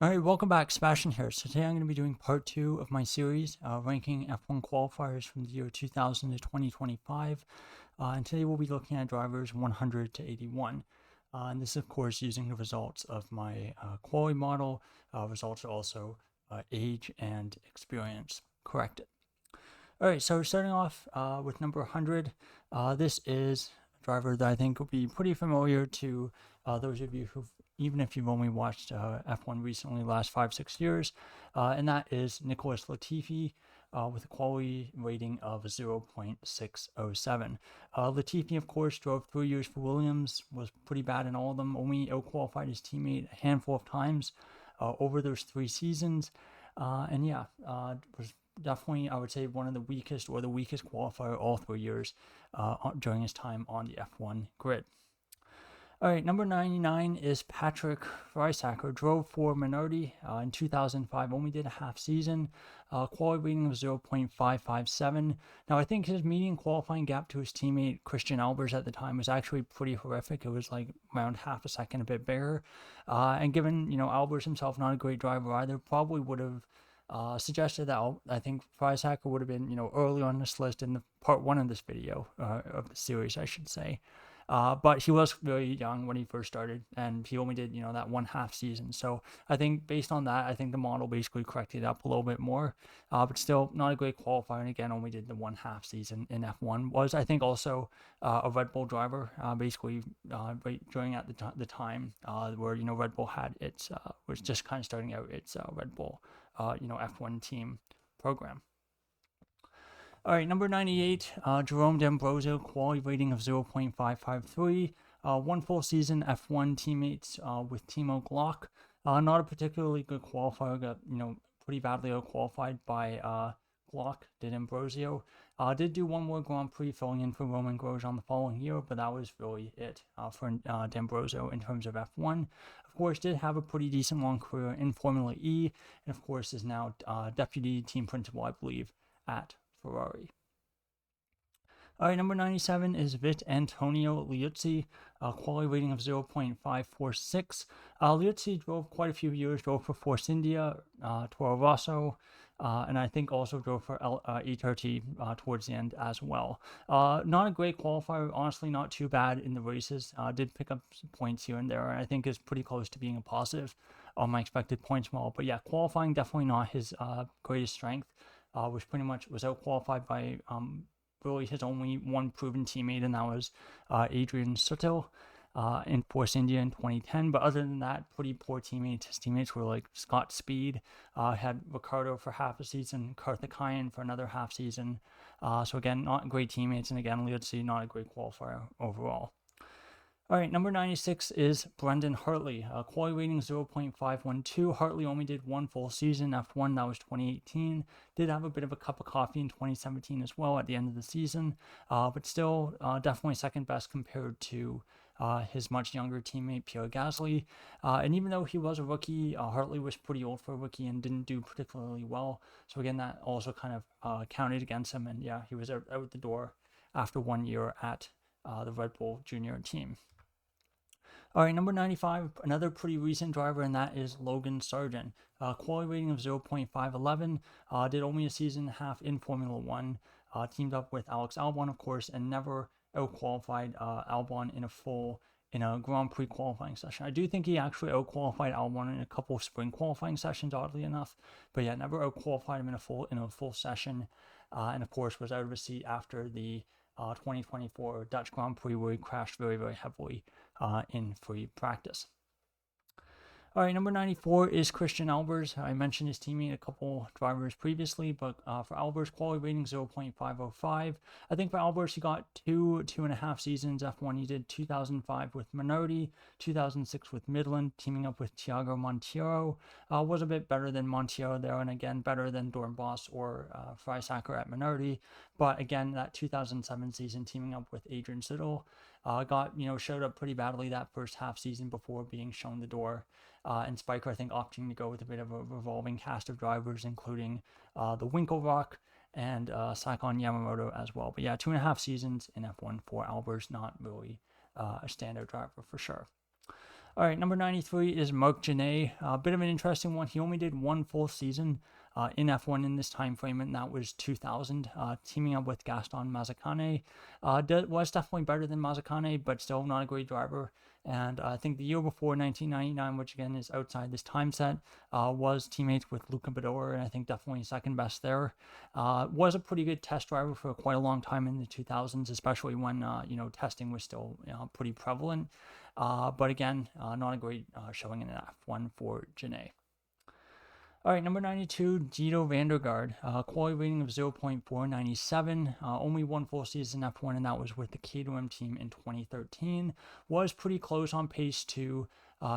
Alright, welcome back, Sebastian here. So today I'm going to be doing part 2 of my series, ranking F1 qualifiers from the year 2000 to 2025. And today we'll be looking at drivers 100 to 81. And this is, of course, using the results of my quality model. Results are also age and experience corrected. Alright, so starting off with number 100, this is a driver that I think will be pretty familiar to those of you who've, even if you've only watched F1 recently, the last 5-6 years, and that is Nicholas Latifi with a quality rating of 0.607. Latifi, of course, drove 3 years for Williams, was pretty bad in all of them, only out-qualified his teammate a handful of times over those 3 seasons, and yeah, was definitely, I would say, one of the weakest or the weakest qualifier all 3 years during his time on the F1 grid. All right, number 99 is Patrick Reisacker. Drove for Minority in 2005, only did a half season. Quality rating of 0.557. Now, I think his median qualifying gap to his teammate Christian Albers at the time was actually pretty horrific. It was like around half a second, a bit bigger. And given, Albers himself not a great driver either, probably would have suggested that I think Reisacker would have been, early on this list in the part 1 of this video, of the series, I should say. But he was very young when he first started, and he only did, that one half season. So I think based on that, I think the model basically corrected up a little bit more, but still not a great qualifier. And again, only did the one half season in F1. Was, I think, also a Red Bull driver, basically during at the time where, Red Bull had its, was just kind of starting out its Red Bull, F1 team program. All right, number 98, Jerome D'Ambrosio, quality rating of 0.553. One full season F1 teammates with Timo Glock. Not a particularly good qualifier, got, pretty badly out-qualified by Glock, did Ambrosio. Did do one more Grand Prix filling in for Roman Grosjean the following year, but that was really it for D'Ambrosio in terms of F1. Of course, did have a pretty decent long career in Formula E, and of course is now deputy team principal, I believe, at Ferrari. All right, number 97 is Vit Antonio Liuzzi, quality rating of 0.546. Liuzzi drove quite a few years, drove for Force India, Toro Rosso, and I think also drove for E30 towards the end as well. Not a great qualifier, honestly, not too bad in the races. Did pick up some points here and there, and I think is pretty close to being a positive on my expected points model. But yeah, qualifying definitely not his greatest strength. Was pretty much was out qualified by really his only one proven teammate, and that was Adrian Sutil in Force India in 2010. But other than that, pretty poor teammates. His teammates were like Scott Speed, had Ricardo for half a season, Karthikeyan for another half season. So again, not great teammates, and again, Liuzzi not a great qualifier overall. All right, number 96 is Brendan Hartley. Quality rating 0.512. Hartley only did one full season, F1, that was 2018. Did have a bit of a cup of coffee in 2017 as well at the end of the season, but still definitely second best compared to his much younger teammate Pierre Gasly. And even though he was a rookie, Hartley was pretty old for a rookie and didn't do particularly well. So again, that also kind of counted against him. And yeah, he was out the door after 1 year at the Red Bull Junior team. All right, number 95, another pretty recent driver, and that is Logan Sargent. Quality rating of 0.511. Did only a season and a half in Formula One. Teamed up with Alex Albon, of course, and never out-qualified Albon in a Grand Prix qualifying session. I do think he actually out-qualified Albon in a couple of spring qualifying sessions, oddly enough, but yeah, never out-qualified him in a full session, and of course was out of his seat after the 2024 Dutch Grand Prix, where he crashed very, very heavily in free practice. All right, number 94 is Christian Albers. I mentioned his teammate a couple drivers previously, but for Albers, quality rating 0.505. I think for Albers, he got two and a half seasons F1. He did 2005 with Minardi, 2006 with Midland, teaming up with Thiago Monteiro. Was a bit better than Monteiro there, and again, better than Dornbos or Freisacker at Minardi. But again, that 2007 season, teaming up with Adrian Siddle, showed up pretty badly that first half season before being shown the door. And Spiker, I think, opting to go with a bit of a revolving cast of drivers, including the Winklerock and Sakon Yamamoto as well. But yeah, 2.5 seasons in F1 for Albers, not really a standard driver for sure. All right, number 93 is Marc Gené. A bit of an interesting one. He only did one full season in F1 in this time frame, and that was 2000, teaming up with Gaston Mazzacane. Was definitely better than Mazzacane, but still not a great driver. And I think the year before, 1999, which again is outside this time set, was teammates with Luca Badoer, and I think definitely second best there. Was a pretty good test driver for quite a long time in the 2000s, especially when testing was still pretty prevalent. But again, not a great showing in F1 for Gené. All right, number 92, Gito Vandergaard. Quality rating of 0.497. Only one full season F1, and that was with the K2M team in 2013. Was pretty close on pace to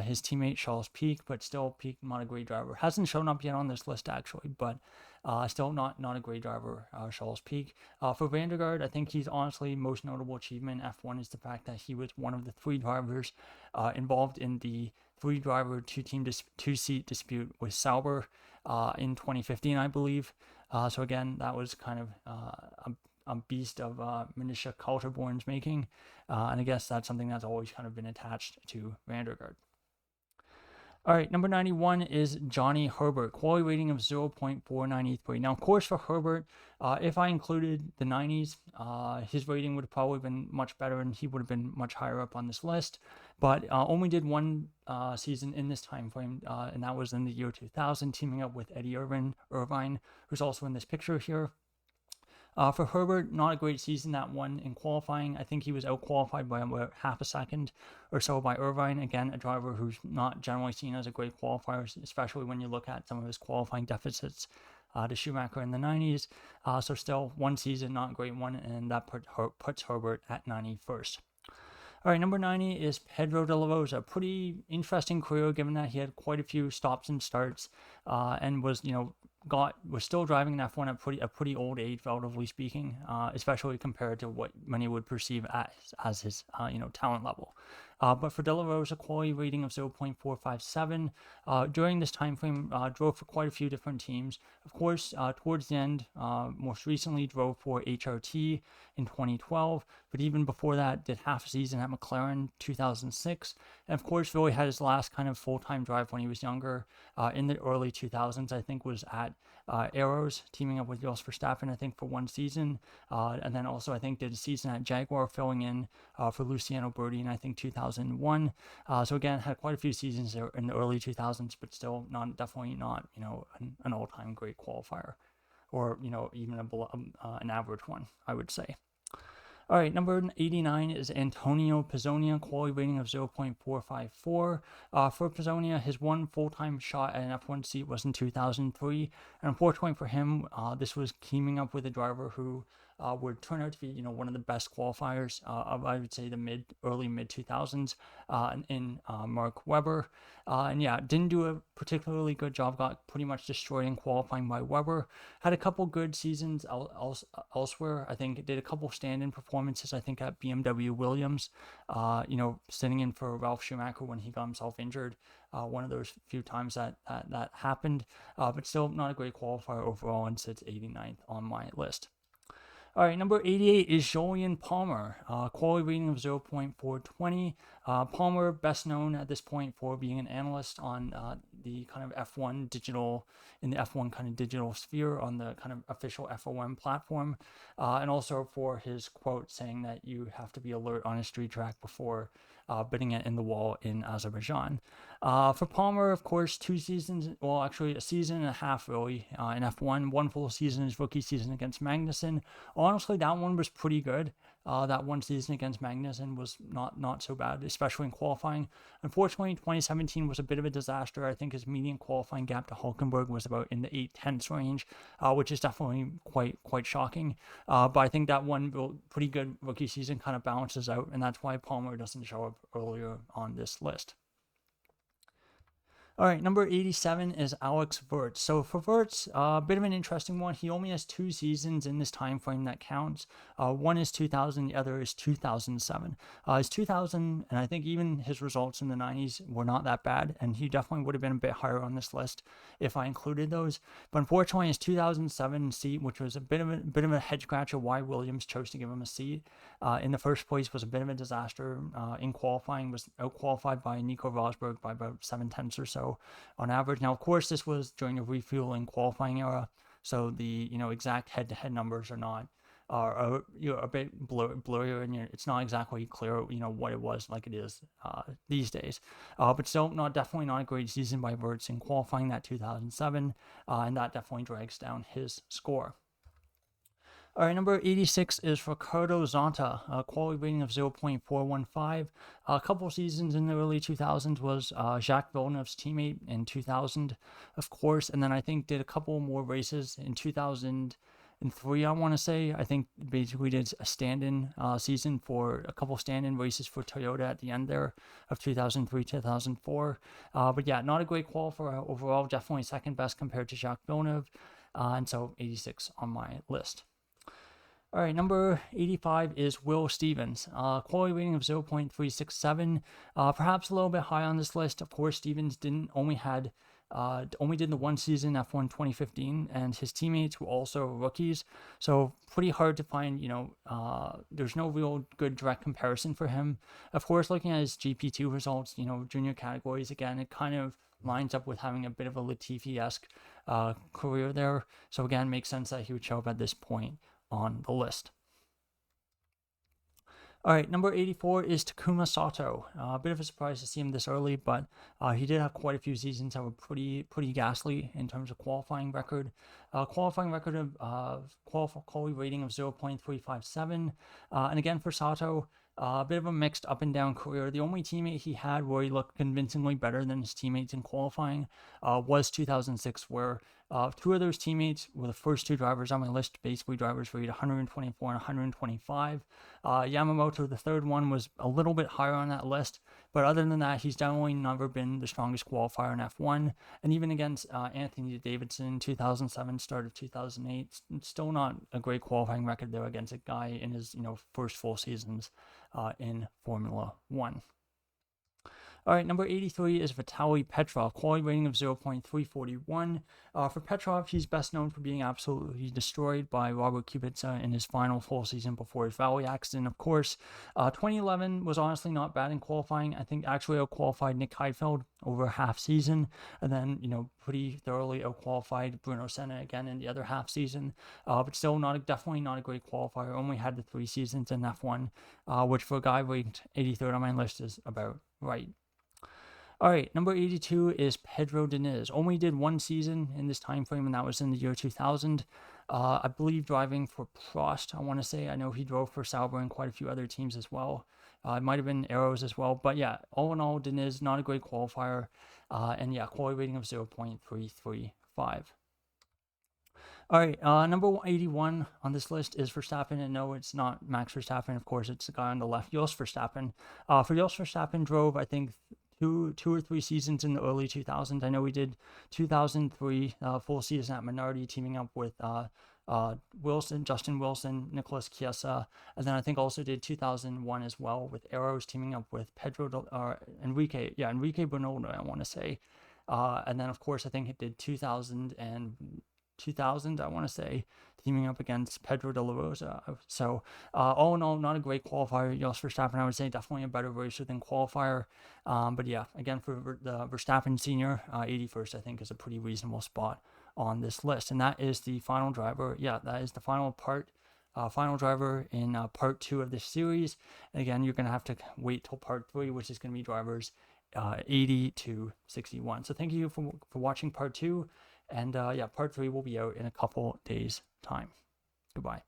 his teammate Charles Pic, but still Pic not a great driver. Hasn't shown up yet on this list actually, but still not a great driver, Charles Pic. For Vandergaard, I think he's honestly most notable achievement in F1 is the fact that he was one of the three drivers involved in the three-driver two-seat dispute with Sauber in 2015, I believe. So again, that was kind of a beast of Manisha Kaltenborn's making, and I guess that's something that's always kind of been attached to Vandergaard. All right, number 91 is Johnny Herbert, quality rating of 0.493. Now, of course, for Herbert, if I included the 90s, his rating would have probably been much better and he would have been much higher up on this list. But only did one season in this time frame, and that was in the year 2000, teaming up with Eddie Irvine, who's also in this picture here. For Herbert, not a great season, that one in qualifying. I think he was out-qualified by about half a second or so by Irvine. Again, a driver who's not generally seen as a great qualifier, especially when you look at some of his qualifying deficits to Schumacher in the 90s. So still, one season, not a great one, and that puts Herbert at 91st. All right, number 90 is Pedro de la Rosa. Pretty interesting career, given that he had quite a few stops and starts, and was still driving an F1 at a pretty old age, relatively speaking, especially compared to what many would perceive as his talent level. But for De La Rosa, quality rating of 0.457. During this time frame, drove for quite a few different teams. Of course, towards the end, most recently drove for HRT in 2012, but even before that, did half a season at McLaren 2006. And of course, really had his last kind of full-time drive when he was younger in the early 2000s, I think was at Arrows, teaming up with Jos Verstappen, I think, for one season. And then also, I think, did a season at Jaguar, filling in for Luciano Burdi in, I think, 2001. So again, had quite a few seasons there in the early 2000s, but still definitely not, an all-time great qualifier, or, even an average one, I would say. All right, number 89 is Antonio Pizzonia, quality rating of 0.454. For Pizzonia, his one full-time shot at an F1 seat was in 2003, and unfortunately for him, this was teaming up with a driver who would turn out to be, one of the best qualifiers of, I would say, the early mid 2000s in Mark Webber. And yeah, didn't do a particularly good job, got pretty much destroyed in qualifying by Webber. Had a couple good seasons elsewhere. I think did a couple stand-in performances, I think, at BMW Williams, sitting in for Ralf Schumacher when he got himself injured. One of those few times that happened, but still not a great qualifier overall, and sits 89th on my list. All right, number 88 is Jolyon Palmer, quality rating of 0.420. Palmer, best known at this point for being an analyst on the kind of F1 digital, in the F1 kind of digital sphere on the kind of official FOM platform, and also for his quote saying that you have to be alert on a street track before bidding it in the wall in Azerbaijan. For Palmer, of course, 2 seasons, well, actually a season and a half really in F1. One full season, his rookie season against Magnussen. Honestly, that one was pretty good. That one season against Magnussen was not so bad, especially in qualifying. Unfortunately, 2017 was a bit of a disaster. I think his median qualifying gap to Hulkenberg was about in the 8/10ths range, which is definitely quite shocking. But I think that one pretty good rookie season kind of balances out, and that's why Palmer doesn't show up earlier on this list. All right, number 87 is Alex Wirtz. So for Wirtz, a bit of an interesting one. He only has 2 seasons in this time frame that counts. One is 2000, the other is 2007. His 2000, and I think even his results in the 90s were not that bad, and he definitely would have been a bit higher on this list if I included those. But unfortunately, his 2007 seat, which was a bit of a head scratcher, why Williams chose to give him a seat in the first place, was a bit of a disaster. In qualifying, was out-qualified by Nico Rosberg by about 7/10 or so on average. Now, of course, this was during the refueling qualifying era, so the exact head-to-head numbers are not are a bit blurrier, and it's not exactly clear what it was like it is these days. But still, definitely not a great season by Wirtz in qualifying that 2007, and that definitely drags down his score. All right, number 86 is Ricardo Zonta, a quality rating of 0.415. A couple seasons in the early 2000s was Jacques Villeneuve's teammate in 2000, of course, and then I think did a couple more races in 2003, I want to say. I think basically did a stand-in season for a couple stand-in races for Toyota at the end there of 2003, 2004. But yeah, not a great qualifier overall, definitely second best compared to Jacques Villeneuve, and so 86 on my list. All right, number 85 is Will Stevens. Quality rating of 0.367. Perhaps a little bit high on this list. Of course, Stevens only did the one season F1 2015, and his teammates were also rookies. So pretty hard to find, there's no real good direct comparison for him. Of course, looking at his GP2 results, junior categories, again, it kind of lines up with having a bit of a Latifi-esque career there. So again, makes sense that he would show up at this point on the list. All right, number 84 is Takuma Sato. A bit of a surprise to see him this early, but he did have quite a few seasons that were pretty ghastly in terms of qualifying record. Qualifying record of quality rating of 0.357. And again, for Sato, a bit of a mixed up and down career. The only teammate he had where he looked convincingly better than his teammates in qualifying was 2006, where 2 of those teammates were the first 2 drivers on my list, basically drivers rated 124 and 125. Yamamoto, the third one, was a little bit higher on that list, but other than that, he's definitely never been the strongest qualifier in F1. And even against Anthony Davidson in 2007, start of 2008, still not a great qualifying record there against a guy in his first full seasons in Formula 1. All right, number 83 is Vitaly Petrov, quality rating of 0.341. For Petrov, he's best known for being absolutely destroyed by Robert Kubica in his final full season before his Valley accident, of course. 2011 was honestly not bad in qualifying. I think actually out-qualified Nick Heidfeld over a half season, and then, pretty thoroughly out-qualified Bruno Senna again in the other half season. But still, definitely not a great qualifier. Only had the 3 seasons in F1, which for a guy ranked 83rd on my list is about right. All right, number 82 is Pedro Diniz. Only did 1 season in this time frame, and that was in the year 2000. I believe driving for Prost, I want to say. I know he drove for Sauber and quite a few other teams as well. It might have been Arrows as well. But yeah, all in all, Diniz, not a great qualifier. And yeah, quality rating of 0.335. All right, number 81 on this list is Verstappen, and no, it's not Max Verstappen. Of course, it's the guy on the left, Jos Verstappen. For Jos Verstappen, drove, I think, two or three seasons in the early 2000s. I know we did 2003 full season at Minardi, teaming up with Justin Wilson, Nicholas Chiesa, and then I think also did 2001 as well with Arrows, teaming up with Enrique Bernoldo, I want to say. And then, of course, I think it did 2000, I want to say, teaming up against Pedro de la Rosa. So, all in all, not a great qualifier. Jos Verstappen, I would say, definitely a better racer than qualifier. But yeah, again, for the Verstappen Senior, 81st, I think, is a pretty reasonable spot on this list. And that is the final driver. Yeah, that is the final driver in part 2 of this series. And again, you're going to have to wait till part 3, which is going to be drivers 80 to 61. So thank you for watching part 2. And yeah, part 3 will be out in a couple days' time. Goodbye.